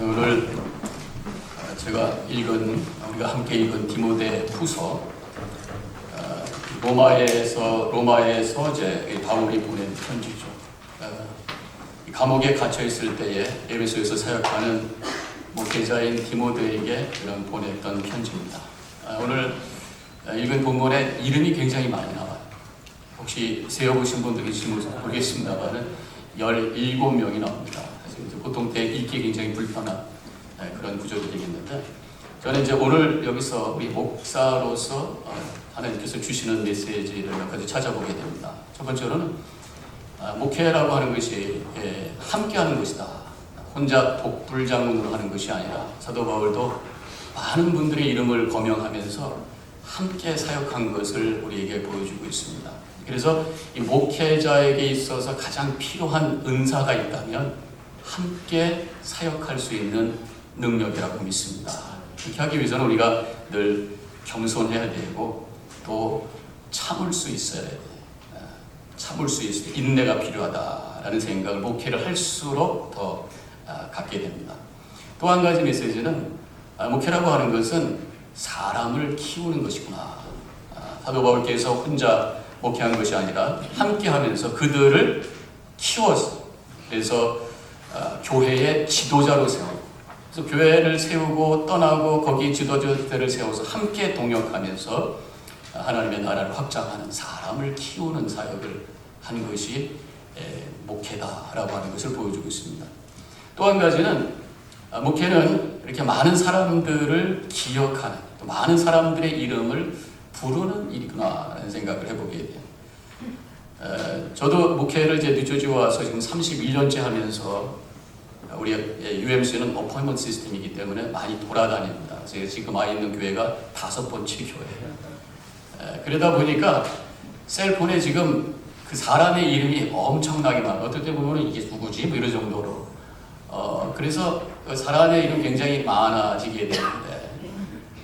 오늘 우리가 함께 읽은 디모데 후서, 로마에서 이제 바울이 보낸 편지죠. 감옥에 갇혀 있을 때에 에베소에서 사역하는 목회자인 디모데에게 그런 보냈던 편지입니다. 오늘 읽은 본문에 이름이 굉장히 많이 나와요. 혹시 세어보신 분들이 계신지 모르겠습니다만 17명이 나옵니다. 보통 읽기 굉장히 불편한 그런 구조들이 있는데, 저는 이제 오늘 여기서 우리 목사로서 하나님께서 주시는 메시지를 몇 가지 찾아보게 됩니다. 첫 번째로는 목회라고 하는 것이 함께하는 것이다. 혼자 독불장군으로 하는 것이 아니라 사도 바울도 많은 분들의 이름을 거명하면서 함께 사역한 것을 우리에게 보여주고 있습니다. 그래서 이 목회자에게 있어서 가장 필요한 은사가 있다면 함께 사역할 수 있는 능력이라고 믿습니다. 그렇게 하기 위해서는 우리가 늘 겸손해야 되고 또 참을 수 있어야 돼요. 인내가 필요하다라는 생각을 목회를 할수록 더 갖게 됩니다. 또 한 가지 메시지는 목회라고 하는 것은 사람을 키우는 것이구나. 사도 바울께서 혼자 목회한 것이 아니라 함께 하면서 그들을 키워서, 그래서 교회의 지도자로 세우고, 그래서 교회를 세우고 떠나고 거기 지도자들을 세워서 함께 동역하면서 하나님의 나라를 확장하는, 사람을 키우는 사역을 한 것이 목회다라고 하는 것을 보여주고 있습니다. 또 한 가지는 목회는 이렇게 많은 사람들을 기억하는, 또 많은 사람들의 이름을 부르는 일이구나라는 생각을 해보게 돼요. 저도 목회를 이제 뉴저지 와서 지금 31년째 하면서, 우리 UMC는 어포인먼트 시스템이기 때문에 많이 돌아다닙니다. 제가 지금 와 있는 교회가 5번째 교회예요. 그러다 보니까 셀폰에 지금 그 사람의 이름이 엄청나게 많아요. 어떨 때 보면 이게 누구지? 뭐 이런 정도로. 그래서 그 사람의 이름 굉장히 많아지게 되는데,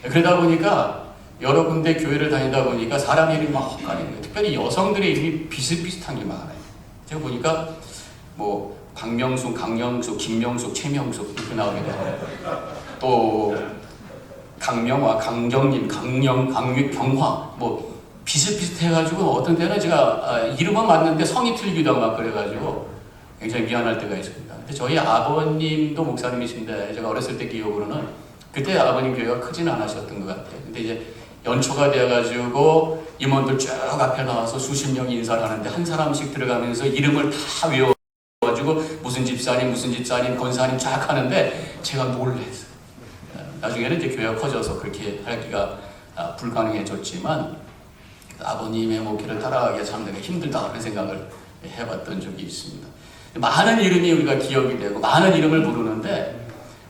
그러다 보니까 여러 군데 교회를 다니다 보니까 사람 이름이 막 헛갈리는 거예요. 특별히 여성들의 이름이 비슷비슷한 게 많아요. 제가 보니까 뭐 박명숙, 강영숙, 김명숙, 최명숙 이렇게 나오게 되고, 또 강명화, 강경림, 강육, 경화 뭐 비슷비슷해가지고 어떤 때는 제가 이름은 맞는데 성이 틀리기도 하고 막 그래가지고 굉장히 미안할 때가 있습니다. 근데 저희 아버님도 목사님이신데, 제가 어렸을 때 기억으로는 그때 아버님 교회가 크지는 않으셨던 것 같아요. 근데 이제 연초가 되어가지고 임원들 쭉 앞에 나와서 수십 명이 인사를 하는데 한 사람씩 들어가면서 이름을 다 외워가지고 무슨 집사님, 권사님 쫙 하는데 제가 놀랐어요. 나중에는 이제 교회가 커져서 그렇게 하기가 불가능해졌지만, 아버님의 목회를 따라가기가 참 되게 힘들다 그런 생각을 해봤던 적이 있습니다. 많은 이름이 우리가 기억이 되고 많은 이름을 부르는데,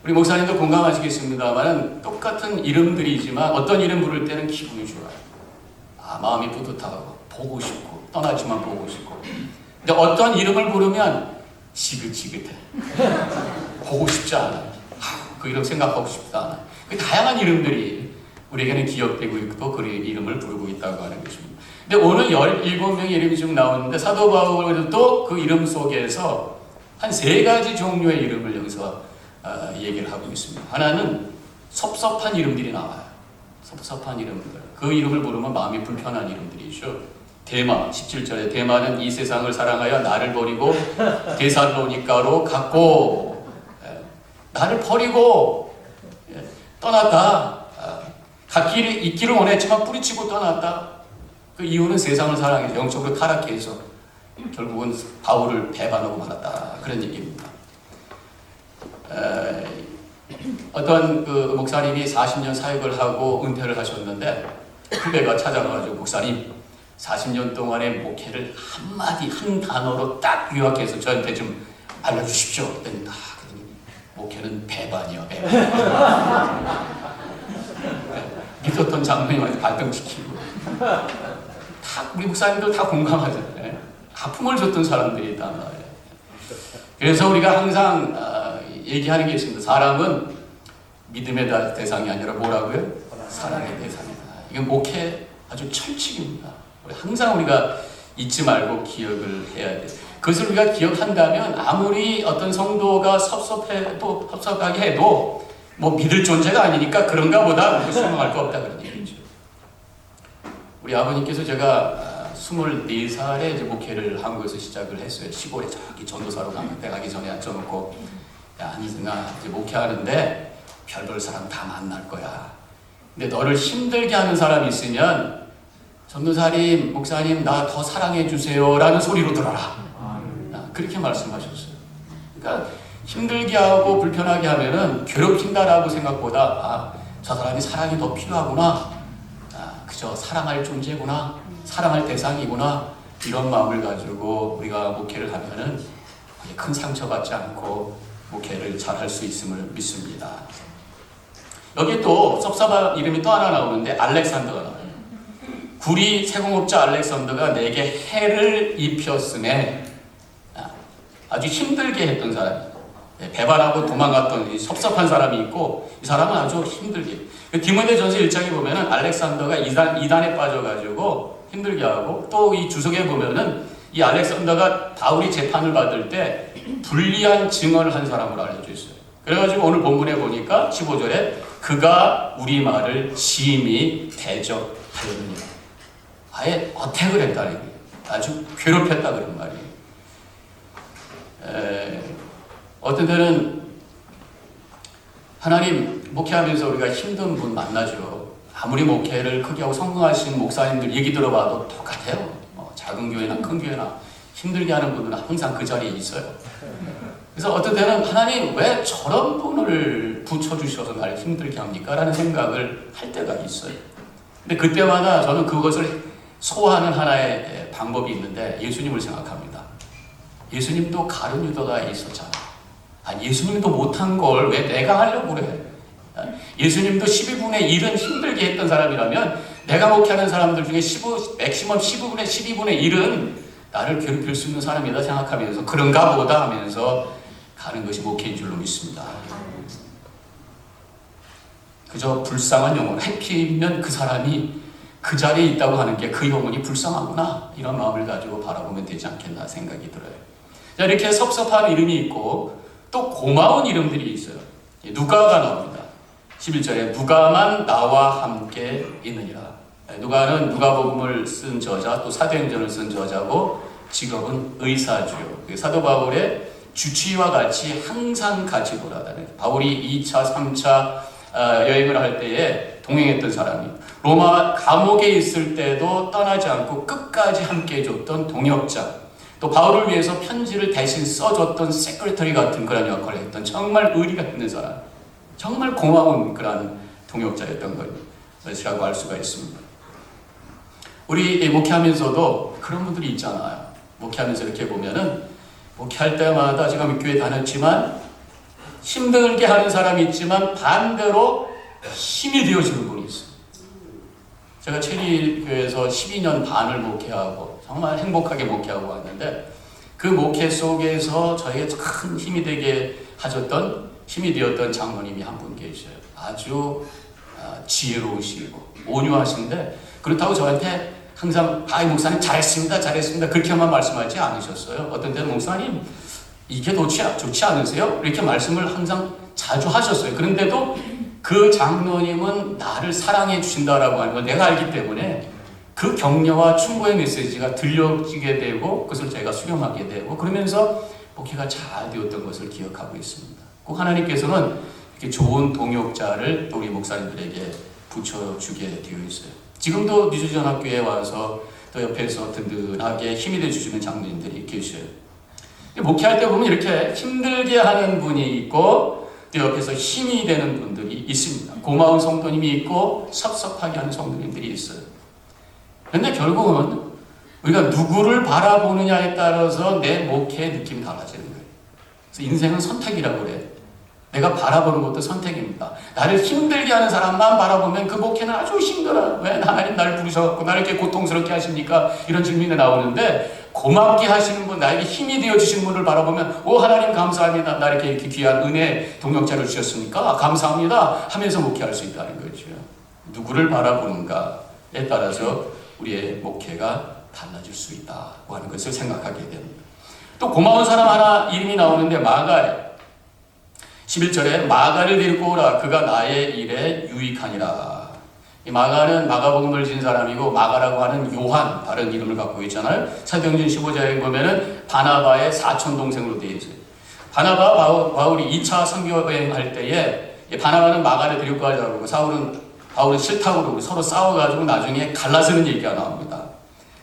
우리 목사님도 공감하시겠습니다만 똑같은 이름들이지만 어떤 이름 부를 때는 기분이 좋아요. 마음이 뿌듯하고 보고 싶고 떠나지만 보고 싶고, 근데 어떤 이름을 부르면 지긋지긋해. 보고 싶지 않아. 그 이름 생각하고 싶지 않아. 그 다양한 이름들이 우리에게는 기억되고 있고 그 이름을 부르고 있다고 하는 것입니다. 근데 오늘 17명의 이름이 좀 나오는데, 사도 바울도 그 이름 속에서 한 3가지 종류의 이름을 여기서 얘기를 하고 있습니다. 하나는 섭섭한 이름들이 나와요. 섭섭한 이름들. 그 이름을 부르면 마음이 불편한 이름들이죠. 데마, 17절에 데마는 이 세상을 사랑하여 나를 버리고 데살로니가로 갔고, 나를 버리고 떠났다. 있기를 원했지만 뿌리치고 떠났다. 그 이유는 세상을 사랑해서 영적으로 타락해서 결국은 바울을 배반하고 말았다. 그런 얘기입니다. 어떤 그 목사님이 40년 사역을 하고 은퇴를 하셨는데, 후배가 찾아가가지고 목사님 40년 동안의 목회를 한 단어로 딱 요약해서 저한테 좀 알려주십시오. 그랬더니 목회는 배반이야, 배반. 믿었던 장로님한테 발등시키고, 우리 목사님들 다 공감하잖아요. 아픔을 줬던 사람들이다. 그래서 우리가 항상 얘기하는 게 있습니다. 사람은 믿음의 대상이 아니라 뭐라고요? 사랑의 대상이다. 이건 목회 아주 철칙입니다. 항상 우리가 잊지 말고 기억을 해야 돼요. 그것을 우리가 기억한다면 아무리 어떤 성도가 섭섭하게 해도 뭐 믿을 존재가 아니니까 그런가 보다 실망할 거 없다 그런 얘기죠. 우리 아버님께서 제가 24살에 이제 목회를 한국에서 시작을 했어요. 시골에 저기 전도사로 가기 전에 앉혀놓고, 야, 한이승아, 이제 목회하는데 별별 사람 다 만날 거야. 근데 너를 힘들게 하는 사람이 있으면 전도사님, 목사님, 나 더 사랑해 주세요 라는 소리로 들어라. 그렇게 말씀하셨어요. 그러니까 힘들게 하고 불편하게 하면은 괴롭힌다라고 생각보다 저 사람이 사랑이 더 필요하구나, 그저 사랑할 존재구나, 사랑할 대상이구나, 이런 마음을 가지고 우리가 목회를 하면은 큰 상처받지 않고 목회를 잘할 수 있음을 믿습니다. 여기 또 섭섭한 이름이 또 하나 나오는데 알렉산더가 나와요. 구리 세공업자 알렉산더가 내게 해를 입혔음에, 아주 힘들게 했던 사람이에요. 배반하고 도망갔던 섭섭한 사람이 있고, 이 사람은 아주 힘들게. 디모데전서 1장에 보면은 알렉산더가 이단에 빠져가지고 힘들게 하고, 또 이 주석에 보면은 이 알렉산더가 바울이 재판을 받을 때 불리한 증언을 한 사람으로 알려져 있어요. 그래가지고 오늘 본문에 보니까 15절에 그가 우리 말을 심히 대적하였느니라. 아예 어택을 했다는 얘기예요. 아주 괴롭혔다 그런 말이에요. 어떤 때는 하나님 목회하면서 우리가 힘든 분 만나죠. 아무리 목회를 크게 하고 성공하신 목사님들 얘기 들어봐도 똑같아요. 작은 교회나 큰 교회나 힘들게 하는 분들은 항상 그 자리에 있어요. 그래서 어떤 때는 하나님 왜 저런 분을 붙여주셔서 나를 힘들게 합니까? 라는 생각을 할 때가 있어요. 근데 그때마다 저는 그것을 소화하는 하나의 방법이 있는데 예수님을 생각합니다. 예수님도 가룟 유다가 있었잖아. 예수님도 못한 걸 왜 내가 하려고 그래? 예수님도 12분의 1은 힘들게 했던 사람이라면 내가 목회하는 사람들 중에 맥시멈 12분의 1은 나를 괴롭힐 수 있는 사람이다 생각하면서 그런가 보다 하면서 가는 것이 목회인 줄로 믿습니다. 그저 불쌍한 영혼, 해피면 그 사람이 그 자리에 있다고 하는 게 그 영혼이 불쌍하구나, 이런 마음을 가지고 바라보면 되지 않겠나 생각이 들어요. 자, 이렇게 섭섭한 이름이 있고 또 고마운 이름들이 있어요. 누가가 나옵니다. 11절에 누가만 나와 함께 있느니라. 누가는 누가복음을 쓴 저자, 또 사도행전을 쓴 저자고 직업은 의사주요. 사도 바울의 주치의와 같이 항상 같이 돌아다니는, 바울이 2차, 3차 여행을 할 때에 동행했던 사람이, 로마 감옥에 있을 때도 떠나지 않고 끝까지 함께 해줬던 동역자, 또 바울을 위해서 편지를 대신 써줬던 세크레터리 같은 그런 역할을 했던 정말 의리가 있는 사람, 정말 고마운 그런 동역자였던 것이라고 할 수가 있습니다. 우리 목회하면서도 그런 분들이 있잖아요. 목회하면서 이렇게 보면은 목회할 때마다 제가 교회 다녔지만 힘들게 하는 사람이 있지만 반대로 힘이 되어주는 분이 있어요. 제가 체리교회에서 12년 반을 목회하고 정말 행복하게 목회하고 왔는데, 그 목회 속에서 저에게 큰 힘이 되었던 장로님이 한 분 계셔요. 아주 지혜로우시고 온유하신데, 그렇다고 저한테 항상 목사님 잘했습니다 그렇게만 말씀하지 않으셨어요. 어떤 때는 목사님 이게 좋지 않으세요? 이렇게 말씀을 항상 자주 하셨어요. 그런데도 그 장로님은 나를 사랑해 주신다라고 하는 걸 내가 알기 때문에 그 격려와 충고의 메시지가 들려지게 되고 그것을 제가 수렴하게 되고 그러면서 목회가 잘 되었던 것을 기억하고 있습니다. 꼭 하나님께서는 이렇게 좋은 동역자를 또 우리 목사님들에게 붙여주게 되어 있어요. 지금도 뉴저지연합교회에 와서 또 옆에서 든든하게 힘이 되어주시는 장로님들이 계셔요. 목회할 때 보면 이렇게 힘들게 하는 분이 있고 또 옆에서 힘이 되는 분들이 있습니다. 고마운 성도님이 있고 섭섭하게 하는 성도님들이 있어요. 그런데 결국은 우리가 누구를 바라보느냐에 따라서 내 목회의 느낌이 달라지는 거예요. 그래서 인생은 선택이라고 그래요. 내가 바라보는 것도 선택입니다. 나를 힘들게 하는 사람만 바라보면 그 목회는 아주 힘들어요. 왜 하나님 나를 부르셔서 나를 이렇게 고통스럽게 하십니까? 이런 질문이 나오는데, 고맙게 하시는 분, 나에게 힘이 되어주신 분을 바라보면 하나님 감사합니다. 나에게 이렇게 귀한 은혜 동역자를 주셨으니까 감사합니다 하면서 목회할 수 있다는 거죠. 누구를 바라보는가에 따라서 우리의 목회가 달라질 수 있다고 하는 것을 생각하게 됩니다. 또 고마운 사람 하나 이름이 나오는데 마가예요. 11절에 마가를 데리고 오라. 그가 나의 일에 유익하니라. 이 마가는 마가복음을 진 사람이고 마가라고 하는 요한 다른 이름을 갖고 있잖아요. 사도행전 15장에 보면은 바나바의 사촌 동생으로 되어 있어요. 바나바 바울이 2차 선교 여행할 때에 바나바는 마가를 데리고 가자고 그러고 바울은 싫다고 그러고 서로 싸워가지고 나중에 갈라서는 얘기가 나옵니다.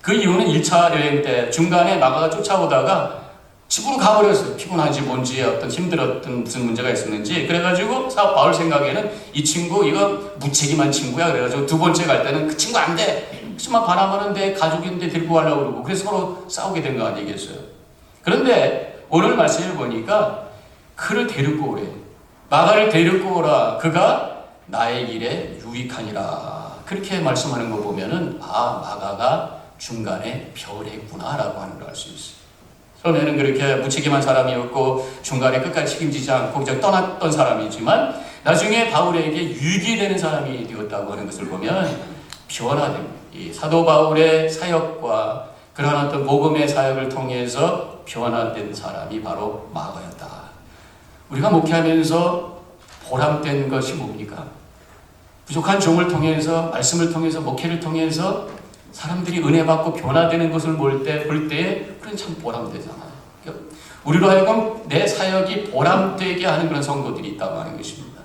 그 이유는 1차 여행 때 중간에 마가가 쫓아오다가 집으로 가버렸어요. 피곤한지 뭔지 어떤 힘들었던 무슨 문제가 있었는지. 그래가지고 바울 생각에는 이 친구 이거 무책임한 친구야. 그래가지고 두 번째 갈 때는 그 친구 안 돼. 하지만 바나바는 내 가족인데 데리고 가려고 그러고 그래서 서로 싸우게 된 거 아니겠어요. 그런데 오늘 말씀을 보니까 그를 데리고 오래. 마가를 데리고 오라. 그가 나의 일에 유익하니라. 그렇게 말씀하는 거 보면은 마가가 중간에 별했구나라고 하는 걸 알 수 있어요. 처음에는 그렇게 무책임한 사람이었고 중간에 끝까지 책임지지 않고 그냥 떠났던 사람이지만 나중에 바울에게 유익이 되는 사람이 되었다고 하는 것을 보면 변화됩니다. 이 사도 바울의 사역과 그러한 어떤 복음의 사역을 통해서 변화된 사람이 바로 마가였다. 우리가 목회하면서 보람된 것이 뭡니까? 부족한 종을 통해서 말씀을 통해서 목회를 통해서 사람들이 은혜 받고 변화되는 것을 볼 때에 그런 참 보람되잖아요. 우리로 하여금 내 사역이 보람되게 하는 그런 성도들이 있다고 하는 것입니다.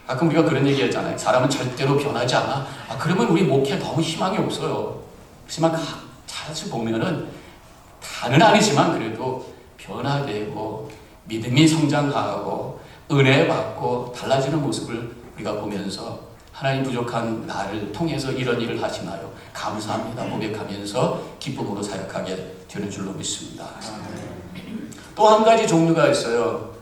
가끔 우리가 그런 얘기 하잖아요. 사람은 절대로 변하지 않아. 그러면 우리 목회에 너무 희망이 없어요. 하지만 자주 보면은 다는 아니지만 그래도 변화되고 믿음이 성장하고 은혜 받고 달라지는 모습을 우리가 보면서 하나님 부족한 나를 통해서 이런 일을 하시나요? 감사합니다. 고백하면서 기쁨으로 사역하게 되는 줄로 믿습니다. 또 한 가지 종류가 있어요.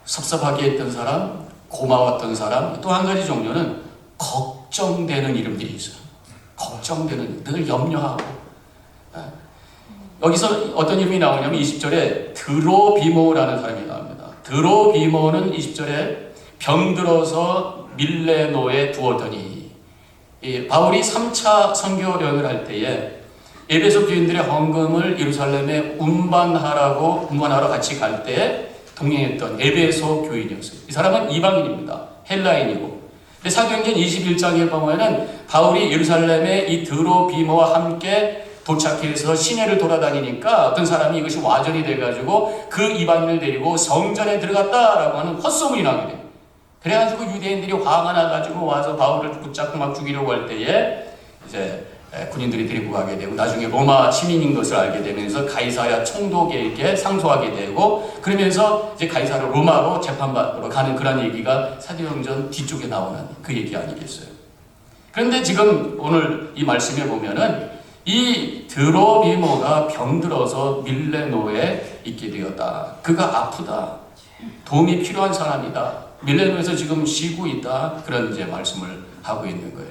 섭섭하게 했던 사람, 고마웠던 사람. 또 한 가지 종류는 걱정되는 이름들이 있어요. 걱정되는, 늘 염려하고. 여기서 어떤 이름이 나오냐면 20절에 드로비모라는 사람이 나옵니다. 드로비모는 20절에 병들어서 밀레노에 두었더니 바울이 3차 선교 여행을 할 때에 에베소 교인들의 헌금을 예루살렘에 운반하러 같이 갈 때에 동행했던 에베소 교인이었어요. 이 사람은 이방인입니다. 헬라인이고. 근데 사도행전 21장에 보면은 바울이 예루살렘에 이 드로비모와 함께 도착해서 시내를 돌아다니니까 어떤 사람이 이것이 와전이 돼가지고 그 이방인을 데리고 성전에 들어갔다라고 하는 헛소문이 나게 돼요. 그래가지고 유대인들이 화가 나가지고 와서 바울을 붙잡고 막 죽이려고 할 때에 이제 군인들이 데리고 가게 되고 나중에 로마 시민인 것을 알게 되면서 가이사랴 총독에게 상소하게 되고 그러면서 이제 가이사랴 로마로 재판받으러 가는 그런 얘기가 사도행전 뒤쪽에 나오는 그 얘기 아니겠어요. 그런데 지금 오늘 이 말씀에 보면은 이 드로비모가 병들어서 밀레노에 있게 되었다. 그가 아프다. 도움이 필요한 사람이다. 밀레노에서 지금 쉬고 있다. 그런 이제 말씀을 하고 있는 거예요.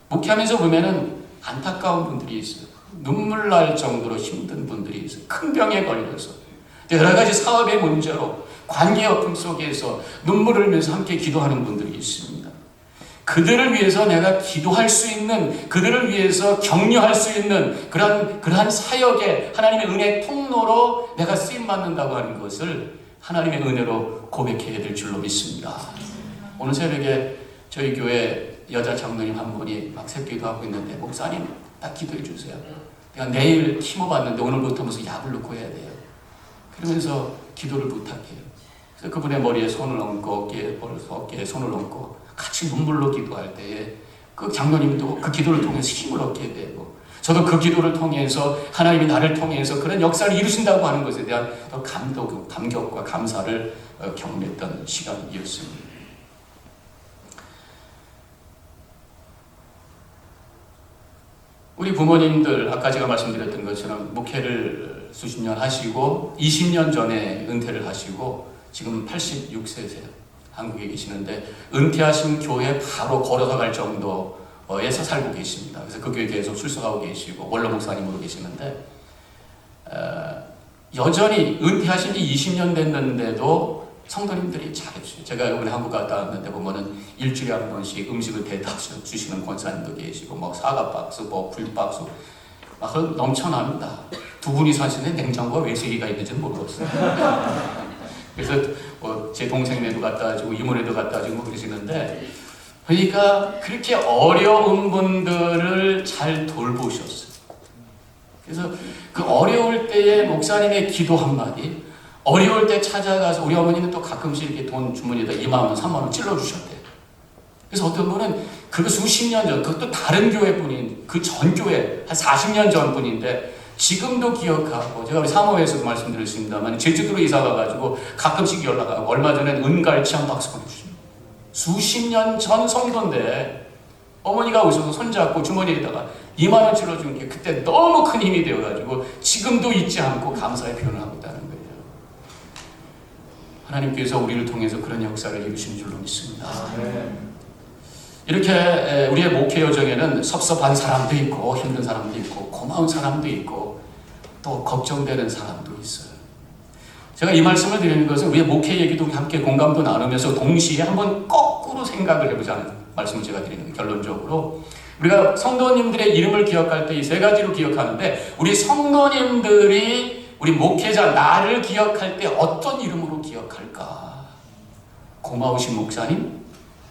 목회하면서 보면은 안타까운 분들이 있어요. 눈물 날 정도로 힘든 분들이 있어요. 큰 병에 걸려서 여러 가지 사업의 문제로 관계 어품 속에서 눈물을 흘리면서 함께 기도하는 분들이 있습니다. 그들을 위해서 내가 기도할 수 있는, 그들을 위해서 격려할 수 있는 그러한 사역에 하나님의 은혜 통로로 내가 쓰임받는다고 하는 것을 하나님의 은혜로 고백해야 될 줄로 믿습니다. 오늘 새벽에 저희 교회 여자 장로님 한 분이 막 새기도하고 있는데 목사님 딱 기도해 주세요. 내가 내일 키모받는데 오늘부터 무슨 약을 넣고 해야 돼요. 그러면서 기도를 부탁해요. 그래서 그분의 머리에 손을 얹고 어깨에 손을 얹고 같이 눈물로 기도할 때에 그 장로님도 그 기도를 통해서 힘을 얻게 되고 저도 그 기도를 통해서 하나님이 나를 통해서 그런 역사를 이루신다고 하는 것에 대한 더 감격과 감사를 경험했던 시간이었습니다. 우리 부모님들 아까 제가 말씀드렸던 것처럼 목회를 수십 년 하시고 20년 전에 은퇴를 하시고 지금 86세세요. 한국에 계시는데 은퇴하신 교회 바로 걸어서 갈 정도에서 살고 계십니다. 그래서 그 교회 계속 출석하고 계시고 원로 목사님으로 계시는데 여전히 은퇴하신 지 20년 됐는데도 성도님들이 잘해주세요. 제가 이번에 한국 갔다 왔는데 보면은 일주일에 한 번씩 음식을 대다 주시는 권사님도 계시고 뭐 사과 박스, 뭐 굴 박스 막 넘쳐납니다. 두 분이 사시는데 냉장고가 왜 세 개가 있는지는 모르겠어요. 그래서 제 동생네도 갖다 주고 이모네도 갖다 주고 그러시는데, 그러니까 그렇게 어려운 분들을 잘 돌보셨어요. 그래서 그 어려울 때에 목사님의 기도 한마디, 어려울 때 찾아가서, 우리 어머니는 또 가끔씩 이렇게 돈 주머니에다 2만 원, 3만 원 찔러주셨대요. 그래서 어떤 분은 그거 수십 년 전, 그것도 다른 교회 분인, 그 전 교회, 한 40년 전 분인데, 지금도 기억하고, 제가 우리 사모에서도 말씀드렸습니다만, 제주도로 이사 가가지고 가끔씩 연락하고, 얼마 전에 은갈치 한 박스 보내주십니다. 수십 년 전 성도인데, 어머니가 오셔서 손잡고 주머니에다가 2만 원 찔러준 게 그때 너무 큰 힘이 되어가지고, 지금도 잊지 않고 감사의 표현을 하고 있다는 거예요. 하나님께서 우리를 통해서 그런 역사를 이루시는 줄로 믿습니다. 이렇게 우리의 목회 여정에는 섭섭한 사람도 있고 힘든 사람도 있고 고마운 사람도 있고 또 걱정되는 사람도 있어요. 제가 이 말씀을 드리는 것은 우리의 목회 얘기도 함께 공감도 나누면서 동시에 한번 거꾸로 생각을 해보자는 말씀을 제가 드리는 거예요. 결론적으로 우리가 성도님들의 이름을 기억할 때 이 세 가지로 기억하는데, 우리 성도님들이 우리 목회자 나를 기억할 때 어떤 이름으로 기억할까? 고마우신 목사님?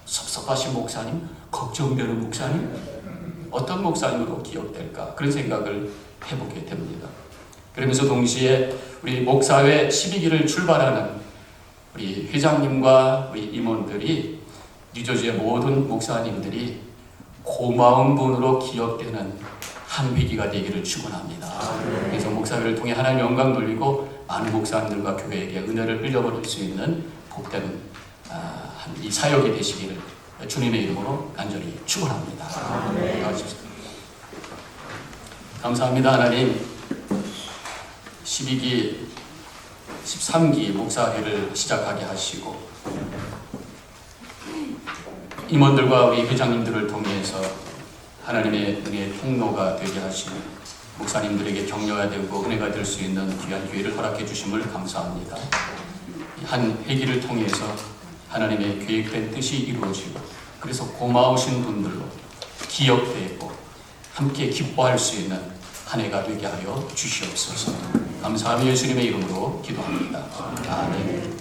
섭섭하신 목사님? 걱정되는 목사님? 어떤 목사님으로 기억될까? 그런 생각을 해보게 됩니다. 그러면서 동시에 우리 목사회 12기를 출발하는 우리 회장님과 우리 임원들이, 뉴저지의 모든 목사님들이 고마운 분으로 기억되는 한 회기가 되기를 축원합니다. 그래서 목사회를 통해 하나님 영광 돌리고 많은 목사님들과 교회에게 은혜를 흘려버릴 수 있는 복된 이 사역이 되시기를 주님의 이름으로 간절히 축원합니다. 감사합니다. 하나님, 12기, 13기 목사회를 시작하게 하시고 임원들과 우리 회장님들을 통해서 하나님의 은혜의 통로가 되게 하시고 목사님들에게 격려가 되고 은혜가 될 수 있는 귀한 기회를 허락해 주심을 감사합니다. 한 회기를 통해서 하나님의 계획된 뜻이 이루어지고, 그래서 고마우신 분들로 기억되고 함께 기뻐할 수 있는 한 해가 되게 하여 주시옵소서. 감사하며 예수님의 이름으로 기도합니다. 아멘.